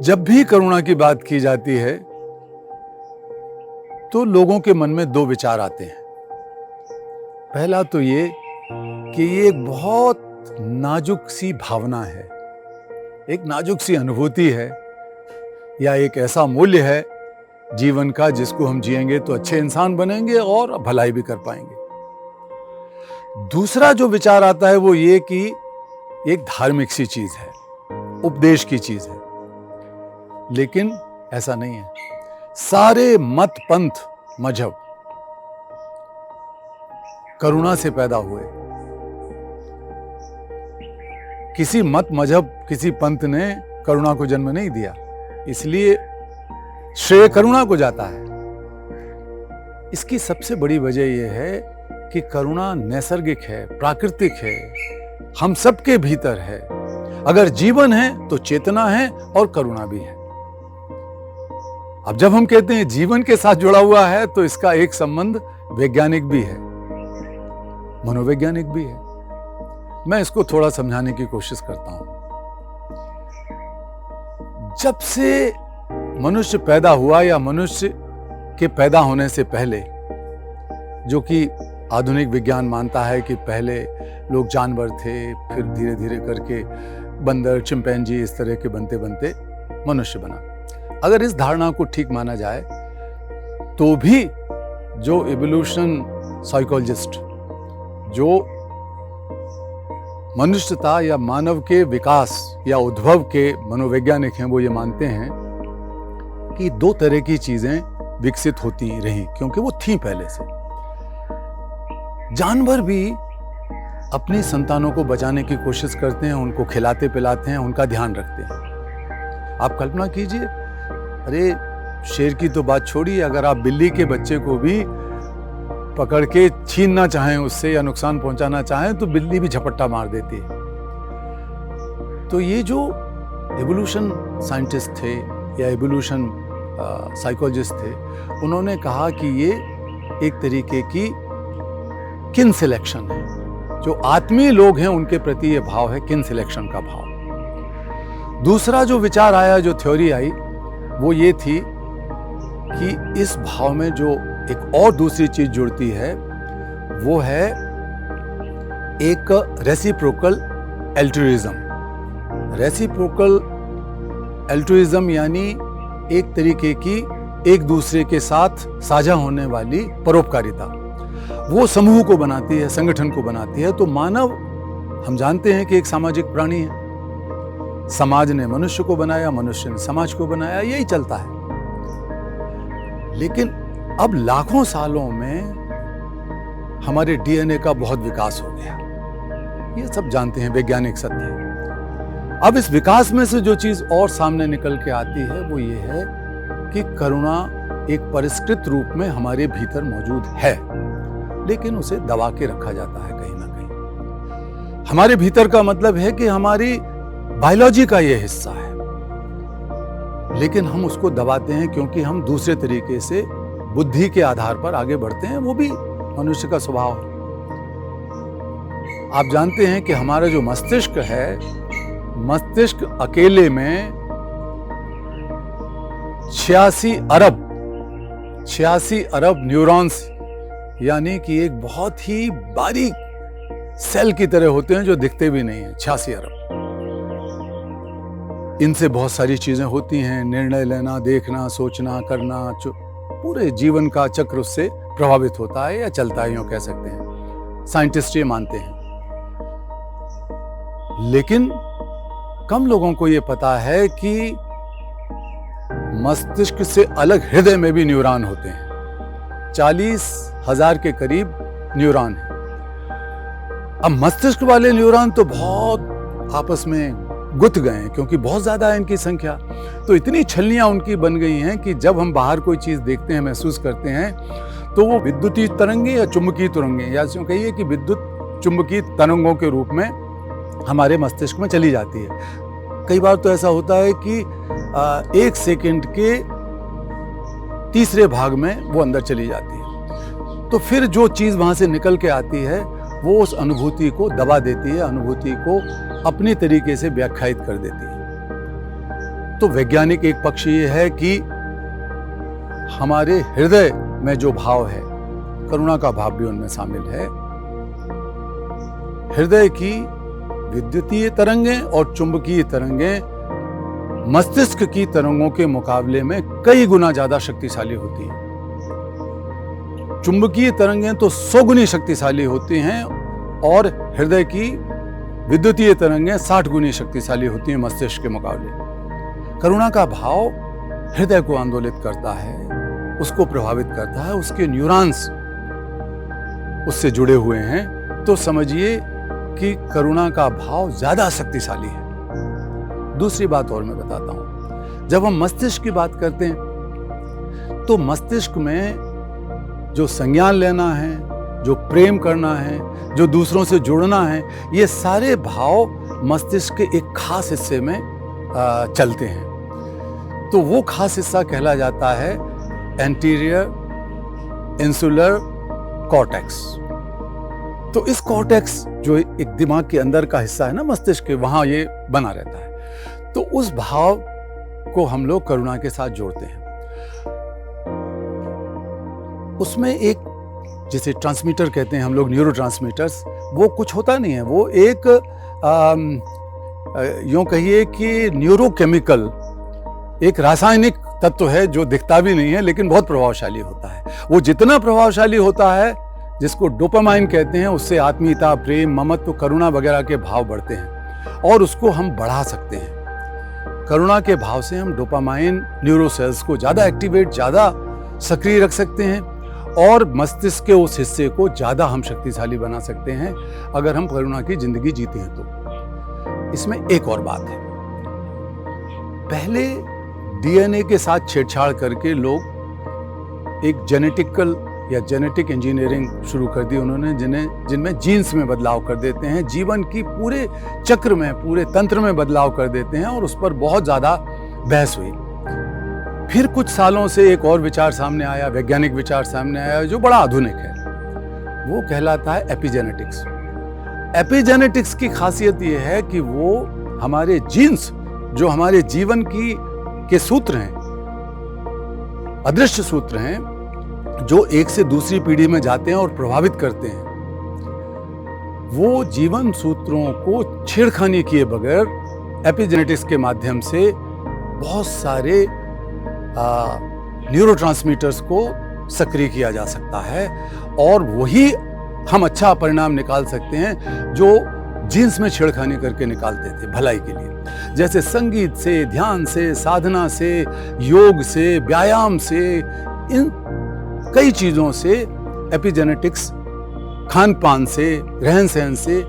जब भी करुणा की बात की जाती है तो लोगों के मन में दो विचार आते हैं। पहला तो ये कि ये एक बहुत नाजुक सी भावना है, एक नाजुक सी अनुभूति है, या एक ऐसा मूल्य है जीवन का जिसको हम जिएंगे तो अच्छे इंसान बनेंगे और भलाई भी कर पाएंगे। दूसरा जो विचार आता है वो ये कि एक धार्मिक सी चीज है, उपदेश की चीज है। लेकिन ऐसा नहीं है। सारे मत, पंथ, मजहब करुणा से पैदा हुए। किसी मत, मजहब, किसी पंथ ने करुणा को जन्म नहीं दिया, इसलिए श्रेय करुणा को जाता है। इसकी सबसे बड़ी वजह यह है कि करुणा नैसर्गिक है, प्राकृतिक है, हम सबके भीतर है। अगर जीवन है तो चेतना है और करुणा भी है। अब जब हम कहते हैं जीवन के साथ जुड़ा हुआ है तो इसका एक संबंध वैज्ञानिक भी है, मनोवैज्ञानिक भी है। मैं इसको थोड़ा समझाने की कोशिश करता हूं। जब से मनुष्य पैदा हुआ या मनुष्य के पैदा होने से पहले, जो कि आधुनिक विज्ञान मानता है कि पहले लोग जानवर थे, फिर धीरे धीरे करके बंदर, चिंपैंजी, इस तरह के बनते बनते मनुष्य बना। अगर इस धारणा को ठीक माना जाए तो भी जो इवोल्यूशन साइकोलॉजिस्ट, जो मनुष्यता या मानव के विकास या उद्भव के मनोवैज्ञानिक हैं, वो ये मानते हैं कि दो तरह की चीजें विकसित होती रहीं, क्योंकि वो थी पहले से। जानवर भी अपनी संतानों को बचाने की कोशिश करते हैं, उनको खिलाते पिलाते हैं, उनका ध्यान रखते हैं। आप कल्पना कीजिए, अरे शेर की तो बात छोड़िए, अगर आप बिल्ली के बच्चे को भी पकड़ के छीनना चाहें उससे या नुकसान पहुंचाना चाहें तो बिल्ली भी झपट्टा मार देती है। तो ये जो एवोल्यूशन साइंटिस्ट थे या एवोल्यूशन साइकोलॉजिस्ट थे, उन्होंने कहा कि ये एक तरीके की किन सिलेक्शन है। जो आत्मीय लोग हैं उनके प्रति ये भाव है, किन सिलेक्शन का भाव। दूसरा जो विचार आया, जो थ्योरी आई, वो ये थी कि इस भाव में जो एक और दूसरी चीज जुड़ती है वो है एक रेसिप्रोकल एल्ट्रुइज्म। रेसिप्रोकल एल्ट्रुइज्म यानी एक तरीके की एक दूसरे के साथ साझा होने वाली परोपकारिता। वो समूह को बनाती है, संगठन को बनाती है। तो मानव, हम जानते हैं कि एक सामाजिक प्राणी है। समाज ने मनुष्य को बनाया, मनुष्य ने समाज को बनाया, यही चलता है। लेकिन अब लाखों सालों में हमारे डीएनए का बहुत विकास हो गया, ये सब जानते हैं, वैज्ञानिक सत्य है। अब इस विकास में से जो चीज और सामने निकल के आती है वो ये है कि करुणा एक परिष्कृत रूप में हमारे भीतर मौजूद है, लेकिन उसे दबा के रखा जाता है कहीं ना कहीं। हमारे भीतर का मतलब है कि हमारी बायोलॉजी का ये हिस्सा है, लेकिन हम उसको दबाते हैं क्योंकि हम दूसरे तरीके से बुद्धि के आधार पर आगे बढ़ते हैं। वो भी मनुष्य का स्वभाव है। आप जानते हैं कि हमारा जो मस्तिष्क है, मस्तिष्क अकेले में 86 अरब न्यूरॉन्स, यानी कि एक बहुत ही बारीक सेल की तरह होते हैं जो दिखते भी नहीं है। 86 अरब। इनसे बहुत सारी चीजें होती हैं, निर्णय लेना, देखना, सोचना, करना, पूरे जीवन का चक्र उससे प्रभावित होता है या चलता है, यूं कह सकते हैं। साइंटिस्ट ये मानते हैं। लेकिन कम लोगों को ये पता है कि मस्तिष्क से अलग हृदय में भी न्यूरॉन होते हैं। 40,000 के करीब न्यूरॉन है। अब मस्तिष्क वाले न्यूरॉन तो बहुत आपस में गुथ गए हैं, क्योंकि बहुत ज्यादा है इनकी संख्या। तो इतनी छलनियां उनकी बन गई हैं कि जब हम बाहर कोई चीज देखते हैं, महसूस करते हैं, तो वो विद्युतीय तरंगे या चुंबकीय तरंगे, या यूं कहिए कि विद्युत चुंबकीय तरंगों के रूप में हमारे मस्तिष्क में चली जाती है। कई बार तो ऐसा होता है कि 1 सेकंड के तीसरे भाग में वो अंदर चली जाती है। तो फिर जो चीज वहां से निकल के आती है वो उस अनुभूति को दबा देती है, अनुभूति को अपनी तरीके से व्याख्यायित कर देती है। तो वैज्ञानिक एक पक्ष ये है कि हमारे हृदय में जो भाव है, करुणा का भाव भी उनमें शामिल है। हृदय की विद्युतीय तरंगें और चुंबकीय तरंगें मस्तिष्क की तरंगों के मुकाबले में कई गुना ज्यादा शक्तिशाली होती हैं। चुंबकीय तरंगें तो 100 गुनी शक्तिशाली होती हैं और हृदय की विद्युतीय तरंगें 60 गुनी शक्तिशाली होती हैं मस्तिष्क के मुकाबले। करुणा का भाव हृदय को आंदोलित करता है, उसको प्रभावित करता है, उसके न्यूरॉन्स उससे जुड़े हुए हैं। तो समझिए कि करुणा का भाव ज्यादा शक्तिशाली है। दूसरी बात और मैं बताता हूं, जब हम मस्तिष्क की बात करते हैं तो मस्तिष्क में जो संज्ञान लेना है, जो प्रेम करना है, जो दूसरों से जुड़ना है, ये सारे भाव मस्तिष्क के एक खास हिस्से में चलते हैं। तो वो खास हिस्सा कहला जाता है एंटीरियर इंसुलर कॉर्टेक्स। तो इस कॉर्टेक्स जो एक दिमाग के अंदर का हिस्सा है ना मस्तिष्क के, वहां ये बना रहता है। तो उस भाव को हम लोग करुणा के साथ जोड़ते हैं। उसमें एक जिसे ट्रांसमीटर कहते हैं हम लोग, न्यूरो ट्रांसमीटर्स, वो कुछ होता नहीं है, वो एक यूं कहिए कि न्यूरोकेमिकल एक रासायनिक तत्व है जो दिखता भी नहीं है लेकिन बहुत प्रभावशाली होता है। वो जितना प्रभावशाली होता है, जिसको डोपामाइन कहते हैं, उससे आत्मीयता, प्रेम, ममत्व, करुणा वगैरह के भाव बढ़ते हैं और उसको हम बढ़ा सकते हैं। करुणा के भाव से हम डोपामाइन न्यूरो सेल्स को ज्यादा एक्टिवेट, ज्यादा सक्रिय रख सकते हैं और मस्तिष्क के उस हिस्से को ज्यादा हम शक्तिशाली बना सकते हैं अगर हम करुणा की जिंदगी जीते हैं तो। इसमें एक और बात है, पहले डीएनए के साथ छेड़छाड़ करके लोग एक जेनेटिकल या जेनेटिक इंजीनियरिंग शुरू कर दी उन्होंने, जिनमें जीन्स में बदलाव कर देते हैं, जीवन की पूरे चक्र में, पूरे तंत्र में बदलाव कर देते हैं और उस पर बहुत ज्यादा बहस हुई। फिर कुछ सालों से एक और विचार सामने आया, वैज्ञानिक विचार सामने आया जो बड़ा आधुनिक है, वो कहलाता है एपिजेनेटिक्स। एपिजेनेटिक्स की खासियत ये है कि वो हमारे जीन्स, जो हमारे जीवन के सूत्र हैं, अदृश्य सूत्र हैं, जो एक से दूसरी पीढ़ी में जाते हैं और प्रभावित करते हैं, वो जीवन सूत्रों को छेड़खानी किए बगैर एपिजेनेटिक्स के माध्यम से बहुत सारे न्यूरोट्रांसमीटर्स को सक्रिय किया जा सकता है और वही हम अच्छा परिणाम निकाल सकते हैं जो जीन्स में छेड़खानी करके निकालते थे भलाई के लिए। जैसे संगीत से, ध्यान से, साधना से, योग से, व्यायाम से, इन कई चीजों से, एपिजेनेटिक्स खान पान से, रहन सहन से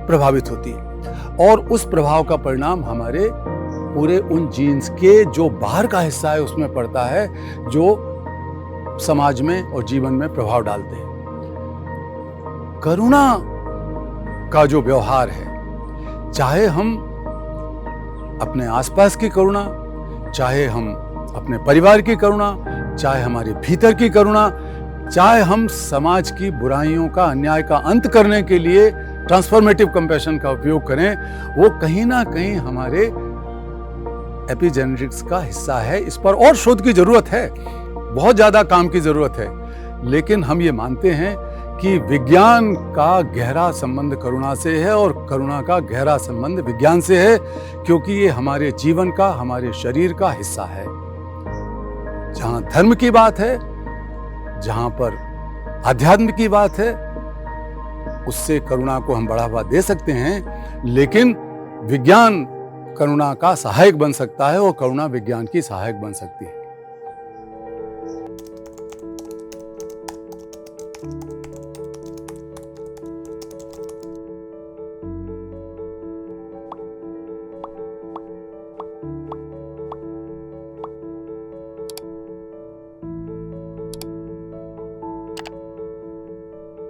प्रभावित होती है और उस प्रभाव का परिणाम हमारे पूरे उन जीन्स के जो बाहर का हिस्सा है उसमें पड़ता है, जो समाज में और जीवन में प्रभाव डालते हैं। करुणा का जो व्यवहार है, चाहे हम अपने आसपास की करुणा, चाहे हम अपने परिवार की करुणा, चाहे हमारे भीतर की करुणा, चाहे हम समाज की बुराइयों का, अन्याय का अंत करने के लिए ट्रांसफॉर्मेटिव कंपैशन का उपयोग करें, वो कहीं ना कहीं हमारे एपिजेनेटिक्स का हिस्सा है। इस पर और शोध की जरूरत है, बहुत ज्यादा काम की जरूरत है, लेकिन हम ये मानते हैं कि विज्ञान का गहरा संबंध करुणा से है और करुणा का गहरा संबंध विज्ञान से है, क्योंकि ये हमारे जीवन का, हमारे शरीर का हिस्सा है। जहां धर्म की बात है, जहां पर आध्यात्म की बात है, उससे करुणा को हम बढ़ावा दे सकते हैं, लेकिन विज्ञान करुणा का सहायक बन सकता है और करुणा विज्ञान की सहायक बन सकती है।